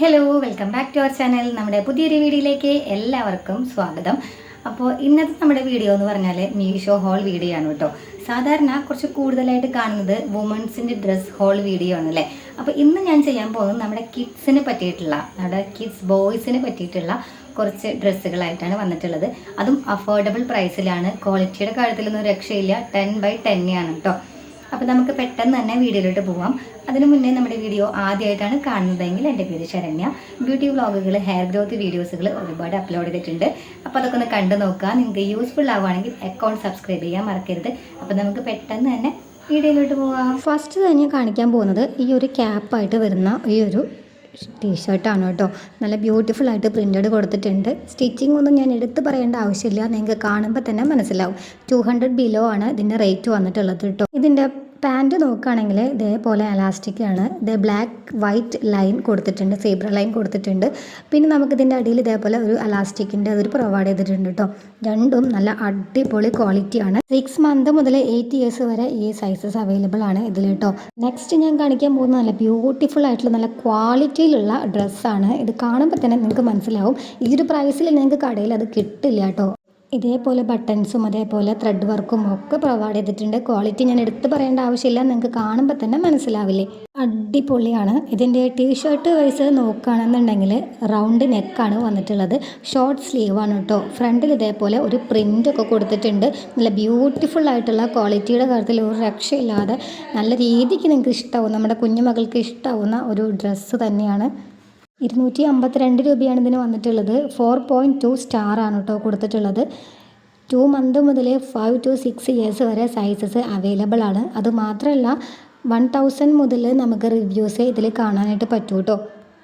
Hello welcome back to our channel. നമ്മുടെ പുതിയൊരു വീഡിയോയിലേക്ക് എല്ലാവർക്കും സ്വാഗതം. അപ്പോൾ ഇന്നത്തെ നമ്മുടെ വീഡിയോ എന്ന് പറഞ്ഞാൽ മീഷോ ഹോൾ വീഡിയോ ആണ് കേട്ടോ. സാധാരണ കുറച്ച് കൂടുതലായിട്ട് കാണുന്നത് വുമൻസിൻ്റെ ഡ്രസ് ഹോൾ വീഡിയോ ആണ് അല്ലേ. അപ്പോൾ ഇന്ന് ഞാൻ ചെയ്യാൻ പോകുന്നത് നമ്മുടെ കിഡ്സിന് പറ്റിയിട്ടുള്ള, നമ്മുടെ കിഡ്സ് ബോയ്സിന് പറ്റിയിട്ടുള്ള കുറച്ച് ഡ്രസ്സുകളായിട്ടാണ് വന്നിട്ടുള്ളത്. അതും അഫോർഡബിൾ പ്രൈസിലാണ്. ക്വാളിറ്റിയുടെ കാര്യത്തിലൊന്നും രക്ഷയില്ല. 10/10 ആണ് കേട്ടോ. അപ്പോൾ നമുക്ക് പെട്ടെന്ന് തന്നെ വീഡിയോയിലോട്ട് പോവാം. അതിനു മുന്നേ നമ്മുടെ വീഡിയോ ആദ്യമായിട്ടാണ് കാണുന്നതെങ്കിൽ എൻ്റെ പേര് ശരണ്യ. ബ്യൂട്ടി വ്ളോഗുകൾ, ഹെയർ ഗ്രോത്ത് വീഡിയോസുകൾ ഒരുപാട് അപ്ലോഡ് ചെയ്തിട്ടുണ്ട്. അപ്പോൾ അതൊക്കെ ഒന്ന് കണ്ടു നോക്കുക. നിങ്ങൾക്ക് യൂസ്ഫുൾ ആവുകയാണെങ്കിൽ അക്കൗണ്ട് സബ്സ്ക്രൈബ് ചെയ്യാൻ മറക്കരുത്. അപ്പോൾ നമുക്ക് പെട്ടെന്ന് തന്നെ വീഡിയോയിലോട്ട് പോവാം. ഫസ്റ്റ് തന്നെ കാണിക്കാൻ പോകുന്നത് ഈ ഒരു ക്യാപ്പായിട്ട് വരുന്ന ഈ ഒരു ടീഷർട്ടാണ് കേട്ടോ. നല്ല ബ്യൂട്ടിഫുൾ ആയിട്ട് പ്രിൻ്റഡ് കൊടുത്തിട്ടുണ്ട്. സ്റ്റിച്ചിങ് ഒന്നും ഞാൻ എടുത്ത് പറയേണ്ട ആവശ്യമില്ല, നിങ്ങൾക്ക് കാണുമ്പോൾ തന്നെ മനസ്സിലാവും. 200 ബിലോ ആണ് ഇതിൻ്റെ റേറ്റ് വന്നിട്ടുള്ളത് കേട്ടോ. ഇതിൻ്റെ പാൻറ്റ് നോക്കുകയാണെങ്കിൽ ഇതേപോലെ എലാസ്റ്റിക് ആണ്. ഇത് ബ്ലാക്ക് വൈറ്റ് ലൈൻ കൊടുത്തിട്ടുണ്ട്, സീബ്ര ലൈൻ കൊടുത്തിട്ടുണ്ട്. പിന്നെ നമുക്കിതിൻ്റെ അടിയിൽ ഇതേപോലെ ഒരു എലാസ്റ്റിക്കിൻ്റെ അതൊരു പ്രൊവൈഡ് ചെയ്തിട്ടുണ്ട് കേട്ടോ. രണ്ടും നല്ല അടിപൊളി ക്വാളിറ്റിയാണ്. 6 മന്ത് മുതൽ 8 ഇയേഴ്സ് വരെ ഈ സൈസസ് അവൈലബിൾ ആണ് ഇതിൽ കേട്ടോ. നെക്സ്റ്റ് ഞാൻ കാണിക്കാൻ പോകുന്ന നല്ല ബ്യൂട്ടിഫുൾ ആയിട്ടുള്ള നല്ല ക്വാളിറ്റിയിലുള്ള ഡ്രസ്സാണ്. ഇത് കാണുമ്പോൾ തന്നെ നിങ്ങൾക്ക് മനസ്സിലാവും ഈ ഒരു പ്രൈസിൽ നിങ്ങൾക്ക് കടയിൽ അത് കിട്ടില്ല കേട്ടോ. ഇതേപോലെ ബട്ടൺസും അതേപോലെ ത്രെഡ് വർക്കും ഒക്കെ പ്രൊവൈഡ് ചെയ്തിട്ടുണ്ട്. ക്വാളിറ്റി ഞാൻ എടുത്ത് പറയേണ്ട ആവശ്യമില്ല, നിങ്ങൾക്ക് കാണുമ്പോൾ തന്നെ മനസ്സിലാവില്ലേ. അടിപൊളിയാണ്. ഇതിൻ്റെ ടീഷർട്ട് വൈസ് നോക്കുകയാണെന്നുണ്ടെങ്കിൽ റൗണ്ട് നെക്കാണ് വന്നിട്ടുള്ളത്. ഷോർട്ട് സ്ലീവാണ് കേട്ടോ. ഫ്രണ്ടിൽ ഇതേപോലെ ഒരു പ്രിൻ്റൊക്കെ കൊടുത്തിട്ടുണ്ട്. നല്ല ബ്യൂട്ടിഫുൾ ആയിട്ടുള്ള ക്വാളിറ്റിയുടെ കാര്യത്തിൽ ഒരു രക്ഷയില്ലാതെ നല്ല രീതിക്ക് നിങ്ങൾക്ക് ഇഷ്ടമാവും, നമ്മുടെ കുഞ്ഞുമകൾക്ക് ഇഷ്ടമാവുന്ന ഒരു ഡ്രസ്സ് തന്നെയാണ്. 252 രൂപയാണ് ഇതിന് വന്നിട്ടുള്ളത്. 4.2 സ്റ്റാർ ആണ് കേട്ടോ കൊടുത്തിട്ടുള്ളത്. 2 മന്ത് മുതൽ 5 to 6 ഇയേഴ്സ് വരെ സൈസസ് അവൈലബിൾ ആണ്. അതുമാത്രമല്ല 1000 മുതൽ നമുക്ക് റിവ്യൂസ് ഇതിൽ കാണാനായിട്ട് പറ്റും കേട്ടോ.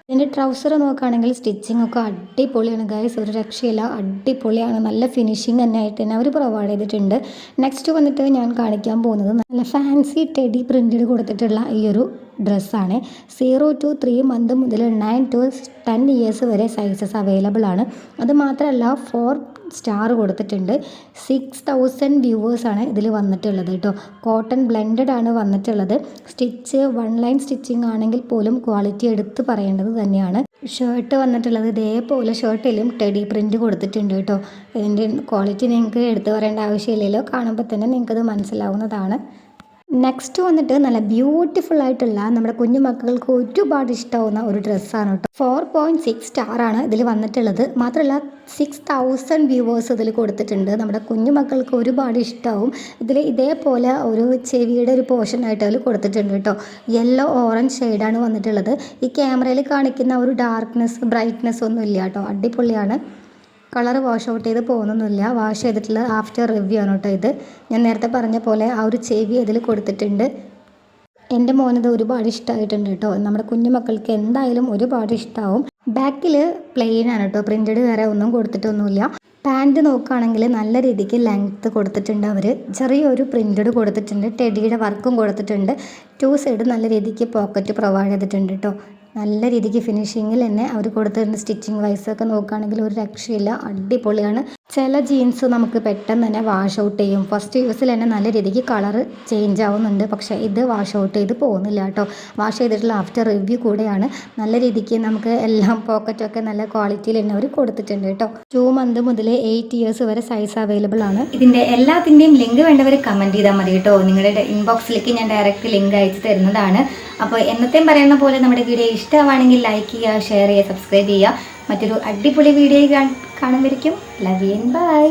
ഇതിൻ്റെ ട്രൗസർ നോക്കുകയാണെങ്കിൽ സ്റ്റിച്ചിങ് ഒക്കെ അടിപൊളിയാണ് ഗൈസ്, ഒരു രക്ഷയില്ല, അടിപൊളിയാണ്. നല്ല ഫിനിഷിങ് തന്നെ ആയിട്ട് തന്നെ അവർ പ്രൊവൈഡ് ചെയ്തിട്ടുണ്ട്. നെക്സ്റ്റ് വന്നിട്ട് ഞാൻ കാണിക്കാൻ പോകുന്നത് നല്ല ഫാൻസി ടെഡി പ്രിൻറ്റഡ് കൊടുത്തിട്ടുള്ള ഈ ഒരു ഡ്രസ്സാണ്. 0 to 3 മന്ത് മുതൽ 9 to 10 ഇയേഴ്സ് വരെ സൈസസ് അവൈലബിൾ ആണ്. അതുമാത്രമല്ല 4 സ്റ്റാർ കൊടുത്തിട്ടുണ്ട്. 6000 വ്യൂവേഴ്സാണ് ഇതിൽ വന്നിട്ടുള്ളത് കേട്ടോ. കോട്ടൺ ബ്ലെൻഡഡ് ആണ് വന്നിട്ടുള്ളത്. സ്റ്റിച്ച് 1 ലൈൻ സ്റ്റിച്ചിങ് ആണെങ്കിൽ പോലും ക്വാളിറ്റി എടുത്ത് പറയേണ്ടത് തന്നെയാണ്. ഷർട്ട് വന്നിട്ടുള്ളത് ഇതേപോലെ ഷർട്ടിലും ടെഡി പ്രിൻറ്റ് കൊടുത്തിട്ടുണ്ട് കേട്ടോ. ഇതിൻ്റെ ക്വാളിറ്റി നിങ്ങൾക്ക് എടുത്ത് പറയേണ്ട ആവശ്യമില്ലല്ലോ, കാണുമ്പോൾ തന്നെ നിങ്ങൾക്കത് മനസ്സിലാവുന്നതാണ്. നെക്സ്റ്റ് വന്നിട്ട് നല്ല ബ്യൂട്ടിഫുൾ ആയിട്ടുള്ള നമ്മുടെ കുഞ്ഞു മക്കൾക്ക് ഒരുപാട് ഇഷ്ടമാവുന്ന ഒരു ഡ്രസ്സാണ് കേട്ടോ. 4.6 സ്റ്റാർ ആണ് ഇതിൽ വന്നിട്ടുള്ളത്. മാത്രമല്ല 6000 വ്യൂവേഴ്സ് ഇതിൽ കൊടുത്തിട്ടുണ്ട്. നമ്മുടെ കുഞ്ഞു മക്കൾക്ക് ഒരുപാട് ഇഷ്ടമാവും. ഇതിൽ ഇതേപോലെ ഒരു ചെവിയുടെ ഒരു പോർഷനായിട്ട് അതിൽ കൊടുത്തിട്ടുണ്ട് കേട്ടോ. യെല്ലോ ഓറഞ്ച് ഷെയ്ഡാണ് വന്നിട്ടുള്ളത്. ഈ ക്യാമറയിൽ കാണിക്കുന്ന ഒരു ഡാർക്ക്നെസ് ബ്രൈറ്റ്നെസ് ഒന്നും ഇല്ല കേട്ടോ. അടിപൊളിയാണ്. കളർ വാഷ് ഔട്ട് ചെയ്ത് പോകുന്നൊന്നുമില്ല. വാഷ് ചെയ്തിട്ടുള്ള ആഫ്റ്റർ റിവ്യൂ ആണ് കേട്ടോ ഇത്. ഞാൻ നേരത്തെ പറഞ്ഞ പോലെ ആ ഒരു ചെവി അതിൽ കൊടുത്തിട്ടുണ്ട്. എൻ്റെ മോനത് ഒരുപാട് ഇഷ്ടമായിട്ടുണ്ട് കേട്ടോ. നമ്മുടെ കുഞ്ഞു മക്കൾക്ക് എന്തായാലും ഒരുപാട് ഇഷ്ടമാവും. ബാക്കിൽ പ്ലെയിൻ ആണ് കേട്ടോ, പ്രിൻറ്റഡ് വേറെ ഒന്നും കൊടുത്തിട്ടൊന്നുമില്ല. പാൻറ്റ് നോക്കുകയാണെങ്കിൽ നല്ല രീതിക്ക് ലെങ്ത്ത് കൊടുത്തിട്ടുണ്ട്. അവർ ചെറിയൊരു പ്രിൻറ്റഡ് കൊടുത്തിട്ടുണ്ട്. ടെഡിയുടെ വർക്കും കൊടുത്തിട്ടുണ്ട്. 2 സൈഡ് നല്ല രീതിക്ക് പോക്കറ്റ് പ്രൊവൈഡ് ചെയ്തിട്ടുണ്ട് കേട്ടോ. നല്ല രീതിക്ക് ഫിനിഷിങ്ങിൽ തന്നെ അവർ കൊടുത്തിട്ടുണ്ട്. സ്റ്റിച്ചിങ് വൈസൊക്കെ നോക്കുകയാണെങ്കിൽ ഒരു രക്ഷയില്ല, അടിപൊളിയാണ്. ചില ജീൻസ് നമുക്ക് പെട്ടെന്ന് തന്നെ വാഷ് ഔട്ട് ചെയ്യും. ഫസ്റ്റ് യൂസിൽ തന്നെ നല്ല രീതിക്ക് കളർ ചേഞ്ച് ആവുന്നുണ്ട്. പക്ഷേ ഇത് വാഷ് ഔട്ട് ചെയ്ത് പോകുന്നില്ല കേട്ടോ. വാഷ് ചെയ്തിട്ടുള്ള ആഫ്റ്റർ റിവ്യൂ കൂടെയാണ്. നല്ല രീതിക്ക് നമുക്ക് എല്ലാം പോക്കറ്റൊക്കെ നല്ല ക്വാളിറ്റിയിൽ തന്നെ അവർ കൊടുത്തിട്ടുണ്ട് കേട്ടോ. 2 മന്ത് മുതൽ 8 ഇയേഴ്സ് വരെ സൈസ് അവൈലബിൾ ആണ്. ഇതിൻ്റെ എല്ലാത്തിൻ്റെയും ലിങ്ക് വേണ്ടവർ കമൻറ്റ് ചെയ്താൽ മതി കേട്ടോ. നിങ്ങളുടെ ഇൻബോക്സിലേക്ക് ഞാൻ ഡയറക്റ്റ് ലിങ്ക് അയച്ചു തരുന്നതാണ്. അപ്പോൾ എന്നത്തെയും പറയുന്ന പോലെ നമ്മുടെ വീഡിയോ ഇഷ്ടമാണെങ്കിൽ ലൈക്ക് ചെയ്യുക, ഷെയർ ചെയ്യുക, സബ്സ്ക്രൈബ് ചെയ്യുക. മറ്റൊരു അടിപൊളി വീഡിയോ കാണുമ്പോഴേക്കും ലവ് യു ആൻഡ് ബൈ.